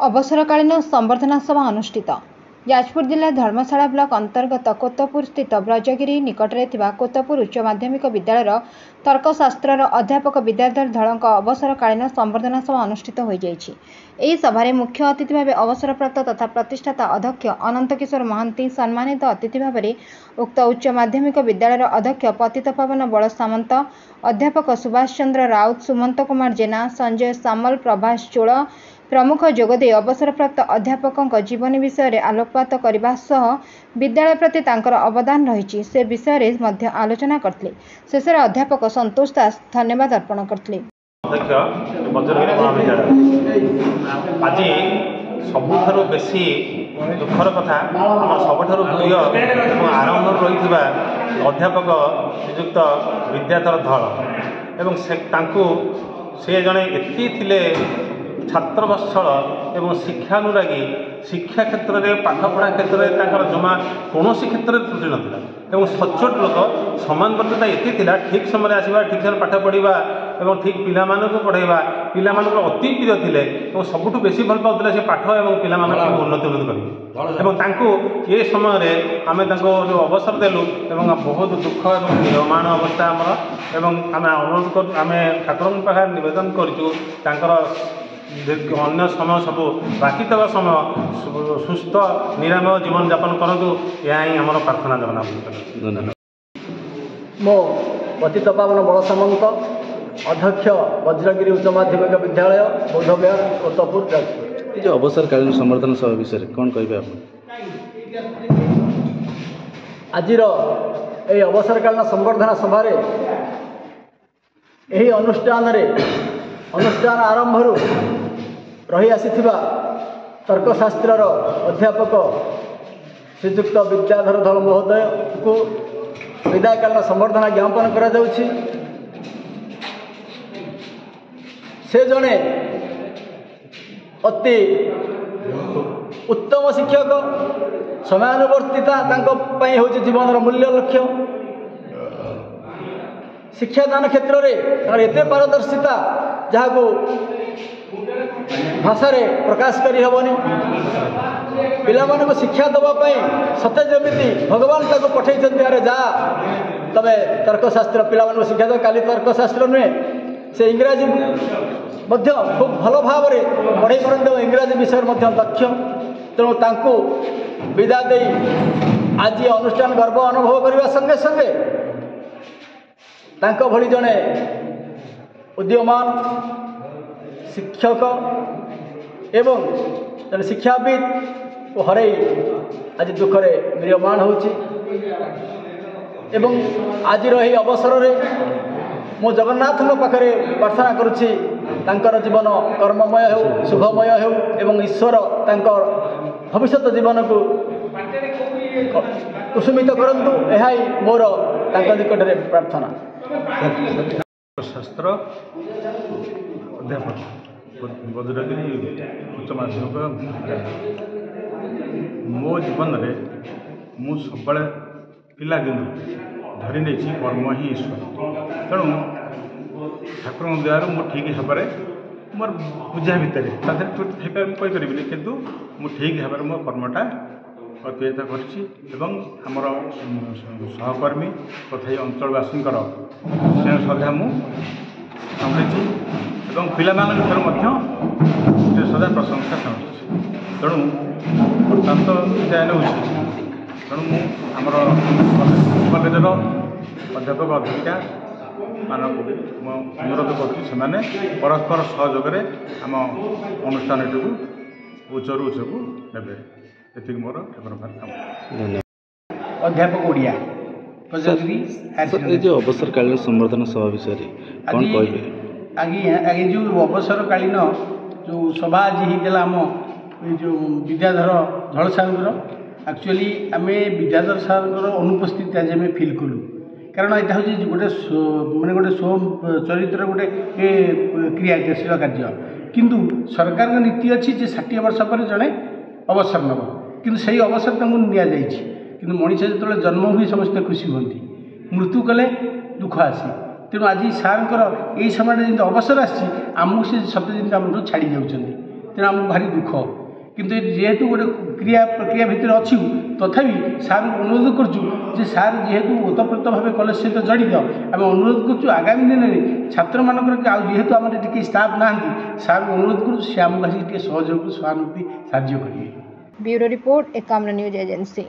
अवसरकालीन संबर्धना सभा अनुष्ठित। जाजपुर जिला धर्मशाला ब्लॉक अंतर्गत कोतपुर स्थित ब्रजगिरी निकटरे थिबा कोतपुर उच्च माध्यमिक विद्यालय तर्कशास्त्र अध्यापक विद्याधर धड़क अवसरकालीन संबर्धना सभा अनुष्ठित हो जाइछि। एही सभारे मुख्य अतिथि भाव अवसरप्राप्त तथा प्रतिष्ठाता अध्यक्ष अनंत किशोर महांती, सम्मानित अतिथि भाव उक्त उच्च माध्यमिक विद्यालय अध्यक्ष पतितपावन बल सामंत, अध्यापक सुभाष चंद्र राउत, सुमंत कुमार जेना, संजय सामल, प्रभास चोल प्रमुख जोगदे अवसरप्राप्त अध्यापकों जीवन विषय आलोकपात करने सह विद्यालय प्रति तांकर अवदान रही से विषय मध्य आलोचना करते। शेष अध्यापक संतोष दास धन्यवाद अर्पण करते। आज सबुठ बेसी दुखर कथा आम सबुठ प्रिय आरंभ रही अध्यापक श्रीजुक्त विद्याधर धड़ एवं से जड़े एति थिले छात्रवत्सल एवं शिक्षानुरागी, शिक्षा क्षेत्र में पाठपढ़ा क्षेत्र में जमा कौन क्षेत्र में त्रुटि नाला एवं सचोट लोक समानुपातिकता ये ठीक समय आसवा, ठीक समय पाठ पढ़ा और ठीक पिला पढ़ाइबा, पिला अति प्रिय थे और सबुठ बेसी भल पाते से पाठ और पिला उन्नति करें। ये समय आम जो अवसर देलु बहुत दुख और निर्माण अवस्था आम अनुरोध कर आम ठाकुर पाखे नवेदन करूँ अन्य समय सब बाकी तक समय सुस्थ निरामय जीवन यापन करूँ। यह ही आम प्रार्थना जगन्नाथ। मो पतितपावन बल सामंत, अध्यक्ष वज्रगिरी उच्च माध्यमिक विद्यालय बौद्धविहार कोतपुर जाजपुर। ये जो अवसरकालीन संबर्धना सभा विषय कौन कहे आप? आज अवसरकालीन संबर्धना सभा यही अनुष्ठान आरंभ रही आसीथिबा तर्कशास्त्र अध्यापक श्रीजुक्त विद्याधर धड़ महोदय को विदायकालीन संबर्धना ज्ञापन करा जाउछि। से जड़े अति उत्तम शिक्षक, समयानुवर्तिता हूँ जीवन मूल्य लक्ष्य, शिक्षादान क्षेत्र में एत पारदर्शिता जहाँ को भाषा प्रकाश करी हेबनी, पिला शिक्षा देवाई सते जमी भगवान ताको पठे अरे जा तबे तर्कशास्त्र पिला शिक्षा दे। काली तर्कशास्त्र नुहे से इंग्राजी खूब भल भाव पढ़े पारते, इंग्राजी विषय दक्ष। तेणु तांको विदा दे आज अनुष्ठान गर्व अनुभव करने संगे संगे तांको भली जड़े उद्यमान शिक्षक एवं जड़े शिक्षाविद को हर आज दुखरे म्रियमाण होची। आज यही अवसर में मो जगन्नाथ पाखे प्रार्थना करुच्ची तांकर जीवन कर्ममय हो, शुभमय हो एवं ईश्वर तांकर भविष्यत जीवन को कुसुमित करंतु। यह मोर तांकर निकट में प्रार्थना। शास्त्र अध्यापक वज्रगिरी उच्च माध्यमिक मो जीवन में मु सब पिला दिन धरी नहीं कर्म ही ईश्वर। तेणु ठाकुर दयार मु ठीक भाव मोर पूजा भितर कहीपरि किंतु मु ठीक भाव मो कर्मटा अतिबाहित करमर सहकर्मी तथा अंचलवासी स्नेह श्रद्धा मुझी और पिला सदा प्रशंसा चाहूँगी। तेणु बर्तमान तो विदायन हो तेणु मुझर कलेजर अध्यापक अध्यापिका मानक अनुरोध कर परस्पर सहयोग आम अनुष्ठान उच्चरू उच्चक ने ये मोर ठाकुर प्रार्थना। अध्यापक ओडिया जो अवसरकालीन संबर्धना सभा विषय कौन कहे? आगे जो अवसरकालीन जो सभा आज होता आम जो विद्याधर धड़ सार एक्चुअली आम विद्याधर सार अनुपस्थित आज आम फिल कलु। कारण यहाँ हूँ गोटे मानने गोटे स्व चरित्र गोटे क्रियाशील कार्य, किंतु सरकार नीति अच्छी 60 वर्ष पर जड़े अवसर नब, कि से अवसर दि जाए। कि मनीष जो जन्म हुए समस्ते खुशी हमें, मृत्यु कले दुख आसे। तेणु आज सार यही समय जमी अवसर आमको से सत्य जमी छाड़ी जाऊँच तेणु आमको भारी दुख किंतु जेहेतु गोटे क्रिया प्रक्रिया भितर अच्छु तथापि सार अनुरोध करुँ जे सार जेहेतु ओतप्रोत भाव कलेज सहित जड़ित आम अनुरोध करुँ आगामी दिन में छात्र मानकर जेहेतु आम टी स्टाफ ना सार अनुरोध करुँ सी आमको सहयोग सहानुभूति साहाय्य करेंगे। Bureau report Ekamra news agency.